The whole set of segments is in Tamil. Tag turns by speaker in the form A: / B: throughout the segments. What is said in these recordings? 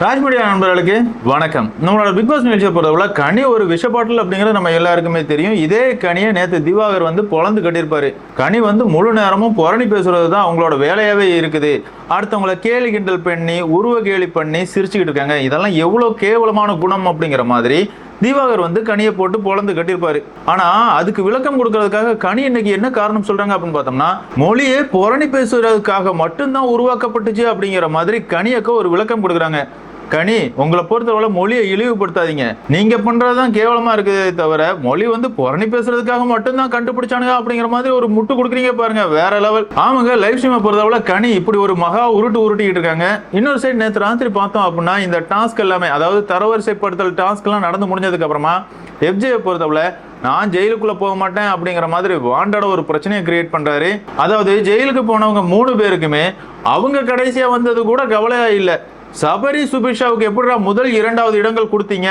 A: ராஜ்மீடியா நண்பர்களுக்கு வணக்கம். நம்மளோட பிக் பாஸ் நிகழ்ச்சியை பொறுத்தவரை கனி ஒரு விஷ பாட்டில் அப்படிங்கிறது நம்ம எல்லாருக்குமே தெரியும். இதே கனியை நேற்று திவாகர் பொழந்து கட்டியிருப்பாரு. கனி முழு நேரமும் புரணி பேசுறது தான் அவங்களோட வேலையாவே இருக்குது. அடுத்தவங்களை கேலி கிண்டல் பண்ணி உருவ கேலி பண்ணி சிரிச்சுக்கிட்டு இருக்காங்க. இதெல்லாம் எவ்வளவு கேவலமான குணம் அப்படிங்கிற மாதிரி திவாகர் கனியை போட்டு பொழந்து கட்டியிருப்பாரு. ஆனா அதுக்கு விளக்கம் கொடுக்கறதுக்காக கனி இன்னைக்கு என்ன காரணம் சொல்றாங்க அப்படின்னு பார்த்தோம்னா, மொழியே புரணி பேசுறதுக்காக மட்டும்தான் உருவாக்கப்பட்டுச்சு அப்படிங்கிற மாதிரி கனியக்க ஒரு விளக்கம் கொடுக்குறாங்க. கனி, உங்களை பொறுத்தவரை மொழியை இழிவுபடுத்தாதீங்க. நீங்க பண்றதுதான் கேவலமா இருக்குதே தவிர மொழி புரணி பேசுறதுக்காக மட்டும்தான் கண்டுபிடிச்சானுங்க அப்படிங்கிற மாதிரி ஒரு முட்டு கொடுக்குறீங்க பாருங்க, வேற லெவல். ஆமாங்க, லைவ் ஸ்ட்ரீமை பொறுத்தவரை கனி இப்படி ஒரு மகா உருட்டிக்கிட்டு இருக்காங்க. இன்னொரு சைடு நேற்று ராத்திரி பார்த்தோம் அப்படின்னா இந்த டாஸ்க் எல்லாமே, அதாவது தரவரிசைப்படுத்தல் டாஸ்க் எல்லாம் நடந்து முடிஞ்சதுக்கு அப்புறமா எஃப்ஜே பொறுத்தவரை நான் ஜெயிலுக்குள்ள போக மாட்டேன் அப்படிங்கிற மாதிரி வாண்டட ஒரு பிரச்சனையை கிரியேட் பண்றாரு. அதாவது ஜெயிலுக்கு போனவங்க 3 பேருக்குமே அவங்க கடைசியா வந்தது கூட கவலையா இல்லை. சபரி சுபிக்ஷாவுக்கு எப்படிடா முதல் 2வது இடங்கள் கொடுத்தீங்க?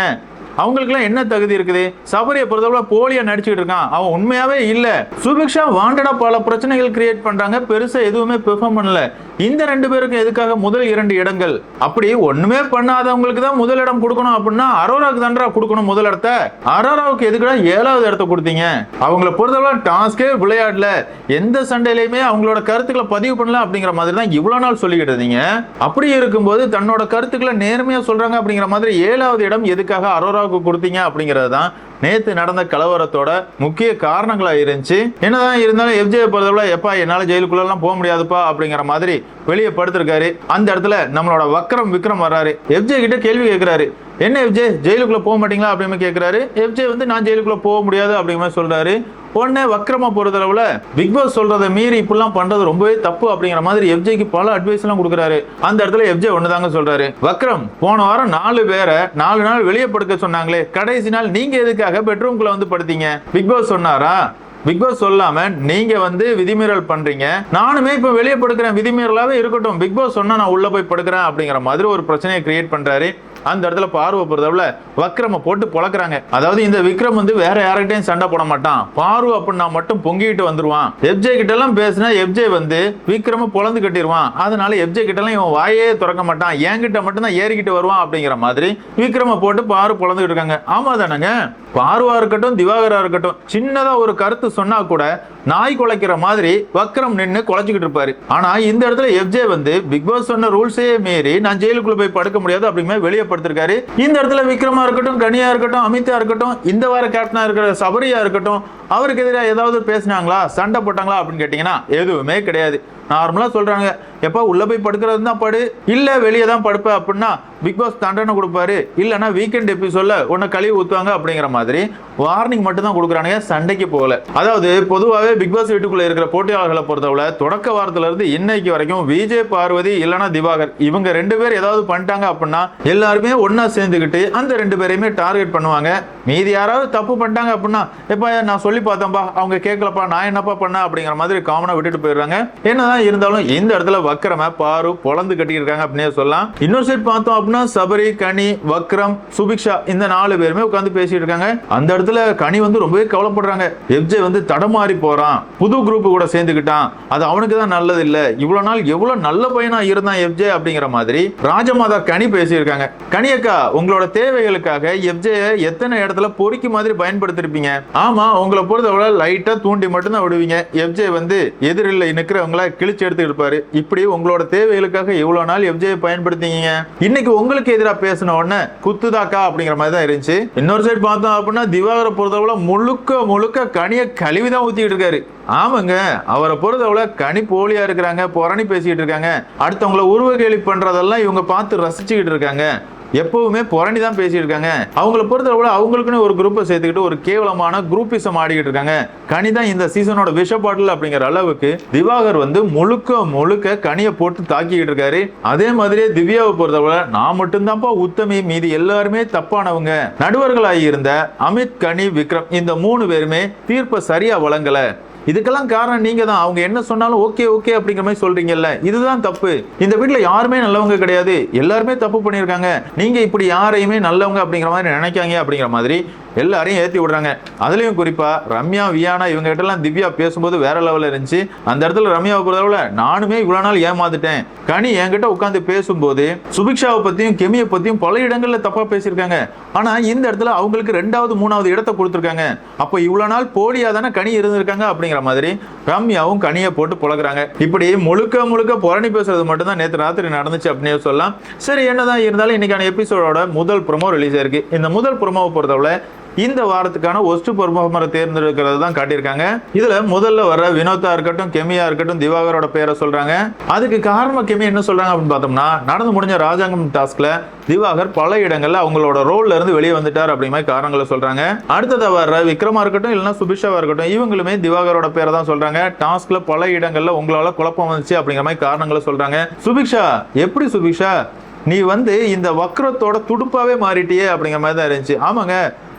A: அவங்களுக்குலாம் என்ன தகுதி இருக்குது? சபரியை பொறுத்தவரை போலியா நடிச்சுட்டு இருக்கான், அவன் உண்மையாவே இல்ல. சுபிக்ஷா வாண்டடா பல பிரச்சனைகள் கிரியேட் பண்றாங்க, பெருசா எதுவுமே பெர்ஃபார்ம் பண்ணல. இந்த 2 பேருக்கும் எதுக்காக முதல் 2 இடங்கள்? அப்படி ஒண்ணுமே பண்ணாதவங்களுக்கு தான் முதல் இடம் கொடுக்கணும் அப்படின்னா அரோராவுக்கு தான்டா கொடுக்கணும் முதல் இடத்தை. அரோராவுக்கு எதுக்குடா 7வது இடத்தை கொடுத்தீங்க? அவங்களை பொறுத்தவரை டாஸ்கே விளையாடல, எந்த சண்டையிலுமே அவங்களோட கருத்துக்களை பதிவு பண்ணல அப்படிங்கிற மாதிரி தான் இவ்வளவு நாள் சொல்லிக்கிட்டு இருந்தீங்க. அப்படி இருக்கும்போது தன்னோட கருத்துக்களை நேர்மையா சொல்றாங்க அப்படிங்கிற மாதிரி 7வது இடம் எதுக்காக அரோரா கொடுத்தீங்க அப்படிங்கிறது தான் நேத்து நடந்த கலவரத்தோட முக்கிய காரணங்களா இருந்துச்சு. என்னதான் இருந்தாலும் எஃப்ஜே பொறுத்தவரை எப்பா என்னால ஜெயிலுக்குள்ள எல்லாம் போக முடியாதுப்பா அப்படிங்கிற மாதிரி வெளியே படுத்திருக்காரு. அந்த இடத்துல நம்மளோட விக்ரம் வர்றாரு. எஃப்ஜே கிட்ட கேள்வி கேட்கிறாரு, என்ன எஃப்ஜே ஜெயிலுக்குள்ள போக மாட்டீங்களா அப்படின்னு கேட்கிறாரு. எஃப்ஜே நான் ஜெயிலுக்குள்ள போக முடியாது அப்படிங்கிற மாதிரி சொல்றாரு. உடனே வக்ரமா பொறுத்தளவுல பிக் பாஸ் சொல்றதை மீறி இப்படிலாம் பண்றது ரொம்பவே தப்பு அப்படிங்கிற மாதிரி எஃப்ஜேக்கு பல அட்வைஸ் எல்லாம் கொடுக்குறாரு. அந்த இடத்துல எஃப்ஜே ஒண்ணுதாங்க சொல்றாரு, வக்ரம் போன வாரம் 4 பேரை 4 நாள் வெளியே படுக்க சொன்னாங்களே, கடைசி நாள் நீங்க எதுக்காக பெட்ரூம்குள்ள படுத்தீங்க? பிக் பாஸ் சொன்னாரா? பிக் பாஸ் சொல்லாம நீங்க விதிமீறல் பண்றீங்க. நானுமே இப்ப வெளியே படுக்கிறேன், விதிமீறலாவே இருக்கட்டும், பிக் பாஸ் சொன்னா நான் உள்ள போய் படுக்கிறேன் அப்படிங்கிற மாதிரி ஒரு பிரச்சனையை கிரியேட் பண்றாரு. அந்த இடத்துல பார்வை பொறுத்தவரை வக்ரம போட்டு பொழக்கிறாங்க. அதாவது இந்த விக்ரம் வேற யார்கிட்டையும் சண்டை போட மாட்டான், பார்வை அப்படின்னா மட்டும் பொங்கிட்டு வந்துருவான். எஃப்ஜே கிட்ட எல்லாம் பேசினா எஃப்ஜே விக்ரம பொழந்து கட்டிடுவான். அதனால எஃப்ஜே கிட்ட எல்லாம் இவன் வாயே திறக்க மாட்டான், என்கிட்ட மட்டும் தான் ஏறிக்கிட்டு வருவான் அப்படிங்கிற மாதிரி விக்ரம போட்டு பாரு பொழந்துகிட்டு இருக்காங்க. ஆமா தானங்க, பார்வா இருக்கட்டும் திவாகரா இருக்கட்டும், சின்னதா ஒரு கருத்து சொன்னா கூட நாய் குலைக்கிற மாதிரி வக்ரம் நின்று குலைச்சிக்கிட்டு இருப்பாரு. ஆனா இந்த இடத்துல எஃப்ஜே பிக் பாஸ் சொன்ன ரூல்ஸே மீறி நான் ஜெயிலுக்குள்ள போய் படுக்க முடியாது அப்படிங்கிற வெளியே படுத்திருக்காரு. இந்த இடத்துல விக்ரமா இருக்கட்டும், கனியா இருக்கட்டும், அமிதா இருக்கட்டும், இந்த வார கேப்டனா இருக்கிற சபரியா இருக்கட்டும், அவருக்கு எதிராக ஏதாவது பேசினாங்களா, சண்டை போட்டாங்களா அப்படின்னு கேட்டீங்கன்னா எதுவுமே கிடையாது. நார்மலா சொல்றாங்க, எப்ப உள்ள போய் படுக்கிறது தான் படு, இல்ல வெளியே தான் படுப்ப அப்படின்னா பிக் பாஸ் தண்டனை கொடுப்பாரு, இல்லன்னா வீக்கெண்ட் எபிசோட்ல உன்னை கழுவி ஊத்துவாங்க அப்படிங்கிற மாதிரி வார்னிங் மட்டும் தான் கொடுக்குறானுங்க, சண்டைக்கு போகல. அதாவது பொதுவாகவே பிக் பாஸ் வீட்டுக்குள்ள இருக்கிற போட்டியாளர்களை பொறுத்தவரை தொடக்க வாரத்துல இருந்து இன்னைக்கு வரைக்கும் விஜய் பார்வதி இல்லனா திவாகர் இவங்க 2 பேர் ஏதாவது பண்ணிட்டாங்க அப்படின்னா எல்லாருமே ஒன்னா சேர்ந்துக்கிட்டு அந்த 2 பேரையுமே டார்கெட் பண்ணுவாங்க. மீதி யாராவது தப்பு பண்ணிட்டாங்க அப்படின்னா எப்ப நான் சொல்லி பார்த்தேன்பா, அவங்க கேட்கலப்பா, நான் என்னப்பா பண்ண அப்படிங்கிற மாதிரி காமனா விட்டுட்டு போயிடுறாங்க. என்னதான் இருந்தாலும் இந்த இடத்துல வக்ரம பாரு பொழந்து கட்டியிருக்காங்க அப்படின்னு சொல்லலாம். இன்னொரு சைட் பார்த்தோம் அப்படின்னா சபரி, கனி, வக்ரம், சுபிக்ஷா இந்த 4 பேருமே உட்காந்து பேசிட்டு இருக்காங்க. அந்த இடத்துல கனி ரொம்பவே கவலைப்படுறாங்க. எஃப்ஜே தடமாறி போறான், புது குரூப் கூட சேர்ந்துக்கிட்டான், அது அவனுக்கு தான் நல்லது இல்ல, இவ்வளவு நாள் எவ்வளவு நல்ல பையனா இருந்தான் எஃப்ஜே அப்படிங்கிற மாதிரி ராஜமாதா கனி பேசியிருக்காங்க. கனியக்கா, உங்களோட தேவைகளுக்காக எஃப்ஜே எத்தனை இடத்துல பொறுக்கி மாதிரி பயன்படுத்திருப்பீங்க. ஆமா, உங்களை பொறுத்தவரை லைட்டா தூண்டி மட்டும் தான் விடுவீங்க. எஃப்ஜே எதிரில் நிக்கிறவங்கள கிழிச்சு எடுத்து இருப்பாரு. இப்படி உங்களோட தேவைகளுக்காக எவ்வளவு நாள் எஃப்ஜே பயன்படுத்திங்க. இன்னைக்கு உங்களுக்கு எதிராக பேசின உடனே குத்துதாக்கா அப்படிங்கிற மாதிரி தான் இருந்துச்சு. இன்னொரு சைடு பார்த்தோம் அப்படின்னா திவாகரை பொறுத்தவரை முழுக்க கனியை கழுவிதான் ஊத்திட்டு இருக்காரு. ஆமாங்க, அவரை பொறுத்தவரை கனி போலியா இருக்கிறாங்க, புரணி பேசிட்டு இருக்காங்க, அடுத்தவங்களை உருவ கேலி பண்றதெல்லாம் இவங்க பார்த்து ரசிச்சுக்கிட்டு இருக்காங்க, எப்பவுமே புரணி தான் பேசிட்டு இருக்காங்க. அவங்களை பொறுத்தவரை அவங்களுக்குன்னு ஒரு குரூப்பை சேர்த்துக்கிட்டு ஒரு கேவலமான குரூப்பிசம் ஆடிக்கிட்டு இருக்காங்க. கனி தான் இந்த சீசனோட விஷ பாட்டில் அப்படிங்கிற அளவுக்கு திவாகர் முழுக்க கனியை போட்டு தாக்கிக்கிட்டு இருக்காரு. அதே மாதிரியே திவ்யாவை பொறுத்தவரை நான் மட்டும்தான்ப்பா உத்தமி, மீதி எல்லாருமே தப்பானவங்க. நடுவர்களாகி இருந்த அமித், கனி, விக்ரம் இந்த 3 பேருமே தீர்ப்பை சரியா வழங்கல. இதுக்கெல்லாம் காரணம் நீங்க தான். அவங்க என்ன சொன்னாலும் ஓகே ஓகே அப்படிங்கிற மாதிரி சொல்றீங்கல்ல, இதுதான் தப்பு. இந்த வீட்டுல யாருமே நல்லவங்க கிடையாது, எல்லாருமே தப்பு பண்ணியிருக்காங்க. நீங்க இப்படி யாரையுமே நல்லவங்க அப்படிங்கிற மாதிரி நினைக்காங்க அப்படிங்கிற மாதிரி எல்லாரையும் ஏற்றி விடுறாங்க. அதுலயும் குறிப்பா ரம்யா, வியானா இவங்க கிட்ட எல்லாம் திவ்யா பேசும்போது வேற லெவல்ல இருந்துச்சு. அந்த இடத்துல ரம்யாவை பொறுத்தவரை நானுமே இவ்வளவு நாள் ஏமாந்துட்டேன். கனி என்கிட்ட உட்காந்து பேசும்போது சுபிக்ஷாவை பத்தியும் கெமியை பத்தியும் பல இடங்கள்ல தப்பா பேசியிருக்காங்க. ஆனா இந்த இடத்துல அவங்களுக்கு 2வது 3வது இடத்தை கொடுத்துருக்காங்க. அப்போ இவ்வளவு நாள் போலியா தானே கனி இருந்திருக்காங்க அப்படிங்கிற மாதிரி ரம்யாவும் கனியை போட்டு புழகுறாங்க. இப்படி முழுக்க முழுக்க புரணி பேசுறது மட்டும் தான் நேற்று ராத்திரி நடந்துச்சு அப்படின்னு சொல்லலாம். சரி, என்னதான் இருந்தாலும் இன்னைக்கான எபிசோடோட முதல் ப்ரோமோ ரிலீஸ் ஆயிருக்கு. இந்த முதல் ப்ரோமோவை பொறுத்தவரை இந்த வாரத்துக்கான ஒஸ்ட் பெர்ஃபார்மரை தேர்ந்தெடுக்கிறது தான் காட்டியிருக்காங்க. இதுல முதல்ல வர வினோதா இருக்கட்டும், கெமியா இருக்கட்டும், திவாகரோட பேரை சொல்றாங்க. அதுக்கு காரணம் கெமி என்ன சொல்றாங்க அப்படின்னு பார்த்தோம்னா, நடந்து முடிஞ்ச ராஜாங்கம் டாஸ்க்ல திவாகர் பல இடங்கள்ல அவங்களோட ரோல்ல இருந்து வெளியே வந்துட்டார் அப்படிங்கிற காரணங்களை சொல்றாங்க. அடுத்ததா வர விக்ரமா இருக்கட்டும், இல்லைன்னா சுபிக்ஷாவா இருக்கட்டும், இவங்களுமே திவாகரோட பேரை தான் சொல்றாங்க. டாஸ்க்ல பல இடங்கள்ல உங்களால குழப்பம் வந்துச்சு அப்படிங்கிற மாதிரி காரணங்களை சொல்றாங்க. சுபிக்ஷா, எப்படி சுபிக்ஷா நீ இந்த வக்ரத்தோட துடுப்பாவே மாறிட்டியே அப்படிங்கிற மாதிரி தான் இருந்துச்சு. ஆமாங்க,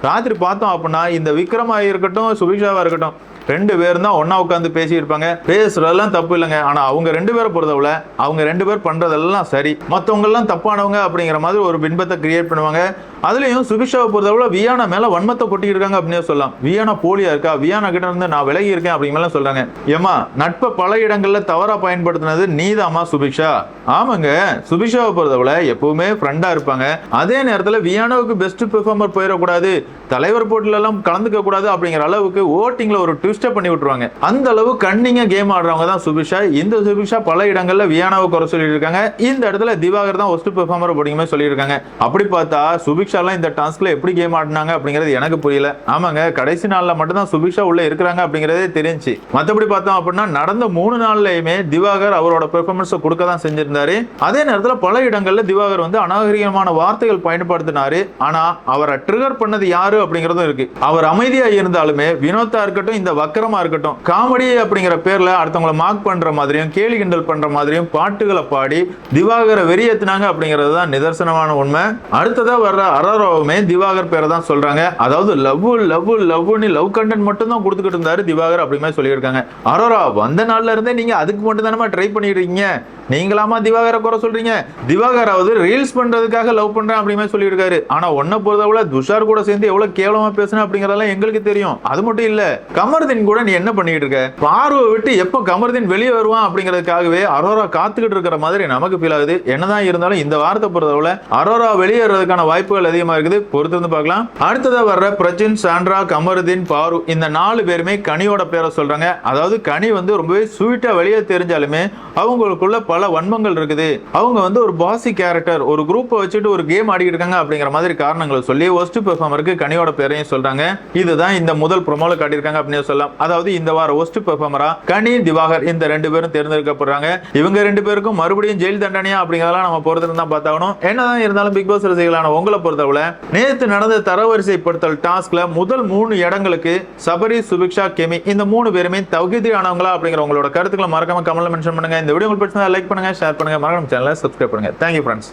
A: ராத்திரி பார்த்தோம் அப்படின்னா இந்த விக்ரமா இருக்கட்டும், சுபிக்ஷாவா இருக்கட்டும், 2 பேரும் தான் ஒன்னா உட்காந்து பேசி இருப்பாங்க. பேசுறதெல்லாம் தப்பு இல்லைங்க. ஆனா அவங்க 2 பேரை பொறுத்தவரை அவங்க 2 பேர் பண்றதெல்லாம் சரி, மற்றவங்க எல்லாம் தப்பானவங்க அப்படிங்கிற மாதிரி ஒரு பின்பத்தை கிரியேட் பண்ணுவாங்க. அதுலயும் சுபிக்ஷாவை பொறுத்தவரை வியானா மேல வன்மத்தை கொட்டிட்டு இருக்காங்க அப்படின்னு சொல்லலாம். வியானா போலியா இருக்கா, வியானா கிட்ட இருந்து நான் விலகி இருக்கேன் அப்படிங்கிற சொல்றாங்க. ஏமா, நட்பை பல இடங்கள்ல தவறா பயன்படுத்தினது நீதாமா சுபிக்ஷா? ஆமாங்க, சுபிக்ஷாவை பொறுத்தவரை எப்பவுமே ஃப்ரெண்டா இருப்பாங்க. அதே நேரத்துல வியானாவுக்கு பெஸ்ட் பெர்ஃபார்மர் போயிடக்கூடாது, தலைவர் போட்டில எல்லாம் கலந்துக்க கூடாது அப்படிங்கிற அளவுக்கு ஓட்டிங்ல ஒரு ட்விஸ்ட் பண்ணி விட்டுருவாங்க. அந்த அளவு கண்ணிங்க கேம் ஆடுறவங்க தான் சுபிக்ஷா. இந்த சுபிக்ஷா பல இடங்கள்ல வியானாவை குறை சொல்லிட்டு இருக்காங்க. இந்த இடத்துல திவாகர் தான் ஒஸ்ட் பெர்ஃபார்மர் அப்படிங்கிற சொல்லியிருக்காங்க. அப்படி பார்த்தா சுபிக்ஷா எல்லாம் இந்த டாஸ்க்ல எப்படி கேம் ஆடினாங்க அப்படிங்கிறது எனக்கு புரியல. ஆமாங்க, கடைசி நாள்ல மட்டும் தான் சுபிக்ஷா உள்ள இருக்கிறாங்க அப்படிங்கறதே தெரிஞ்சு. மற்றபடி பார்த்தோம் அப்படின்னா நடந்த 3 நாள்லயுமே திவாகர் அவரோட பெர்ஃபார்மன்ஸை கொடுக்க தான் செஞ்சிருந்தாரு. அதே நேரத்தில் பல இடங்கள்ல திவாகர் அநாகரிகமான வார்த்தைகள் பயன்படுத்தினாரு. ஆனா அவரை ட்ரிகர் பண்ணது யாரு அப்படிங்கறதும் இருக்கு. அவர் அமைதியா இருந்தாலுமே வினோதா இருக்கட்டும், இந்த வக்கரமா இருக்கட்டும், காமெடி அப்படிங்கிற பேர்ல அடுத்தவங்களை மார்க் பண்ற மாதிரியும் கேலி கிண்டல் பண்ற மாதிரியும் பாட்டுகளை பாடி திவாகரை வெறியேத்தினாங்க அப்படிங்கிறது தான் நிதர்சனமான உண்மை. அடுத்ததா வர்ற அரோராவுமே திவாகர் பேரை தான் சொல்றாங்க. அதாவது லவ் லவ் லவ்னு லவ் கண்டென்ட் மட்டும் தான் கொடுத்துக்கிட்டு இருந்தாரு திவாகர் அப்படிமே சொல்லியிருக்காங்க. அரோரா வந்த நாள்ல இருந்தே நீங்க அதுக்கு மட்டும் தானே ட்ரை பண்ணிட்டு இருக்கீங்க, நீங்களாமா திவாகரை குறை சொல்றீங்க? திவாகராவது ரீல்ஸ் பண்றதுக்காக லவ் பண்றேன் அப்படிமே சொல்லியிருக்காரு. ஆனா ஒன்ன பொறுத்தவரை துஷார் கூட சேர்ந்து எவ்வளவு கேவலமா பேசுன அப்படிங்கறதெல்லாம் எங்களுக்கு தெரியும். அது மட்டும் இல்ல, கமர்தீன் கூட நீ என்ன பண்ணிட்டு இருக்க? பார்வை விட்டு எப்ப கமர்தீன் வெளியே வருவான் அப்படிங்கிறதுக்காகவே அரோரா காத்துக்கிட்டு இருக்கிற மாதிரி நமக்கு ஃபீல் ஆகுது. என்னதான் இருந்தாலும் இந்த வாரத்தை பொறுத்தவரை அரோரா வெளியேறதுக்கான வாய்ப்புகள் அதிகமா இருக்குது. பொறுத்து வந்து பார்க்கலாம். அடுத்ததா வர்ற பிரச்சின், சாண்ட்ரா, கமருதீன், பாரு இந்த 4 பேருமே கனியோட பேரை சொல்றாங்க. அதாவது கனி ரொம்பவே ஸ்வீட்டா வெளியே தெரிஞ்சாலுமே அவங்களுக்குள்ள பல வன்மங்கள் இருக்குது. அவங்க ஒரு பாசி கேரக்டர், ஒரு குரூப்பை வச்சுட்டு ஒரு கேம் ஆடிட்டு இருக்காங்க அப்படிங்கிற மாதிரி காரணங்களை சொல்லி ஒஸ்ட் பெர்ஃபார்மருக்கு கனியோட பேரையும் சொல்றாங்க. இதுதான் இந்த முதல் ப்ரோமோல காட்டியிருக்காங்க அப்படின்னு சொல்லலாம். அதாவது இந்த வார ஒஸ்ட் பெர்ஃபார்மரா கனி, திவாகர் இந்த 2 பேரும் தேர்ந்தெடுக்கப்படுறாங்க. இவங்க 2 பேருக்கும் மறுபடியும் ஜெயில் தண்டனையா அப்படிங்கிறதெல்லாம் நம்ம பொறுத்து தான் பார்த்தாகணும். என்னதான் இருந்தாலும் பிக் பாஸ் ரசிகர்களான உங்களை பொறுத்தவரை நேற்று நடந்த தரவரிசைப்படுத்தல் டாஸ்க்ல முதல் 3 இடங்களுக்கு சபரி, சுபிக்ஷா, கெமி இந்த 3 பேருமே தகுதியானவங்களா அப்படிங்கிற உங்களோட கருத்துக்களை மறக்காம கமெண்ட்ல மென்ஷன் பண்ணுங்க. இந்த வீடியோ உங்களுக்கு பிடிச்சிருந்தா லைக் பண்ணுங்க, ஷேர் பண்ணுங்க, மறக்காம சேனலை சப்ஸ்கிரைப் பண்ணுங்க. Thank you friends.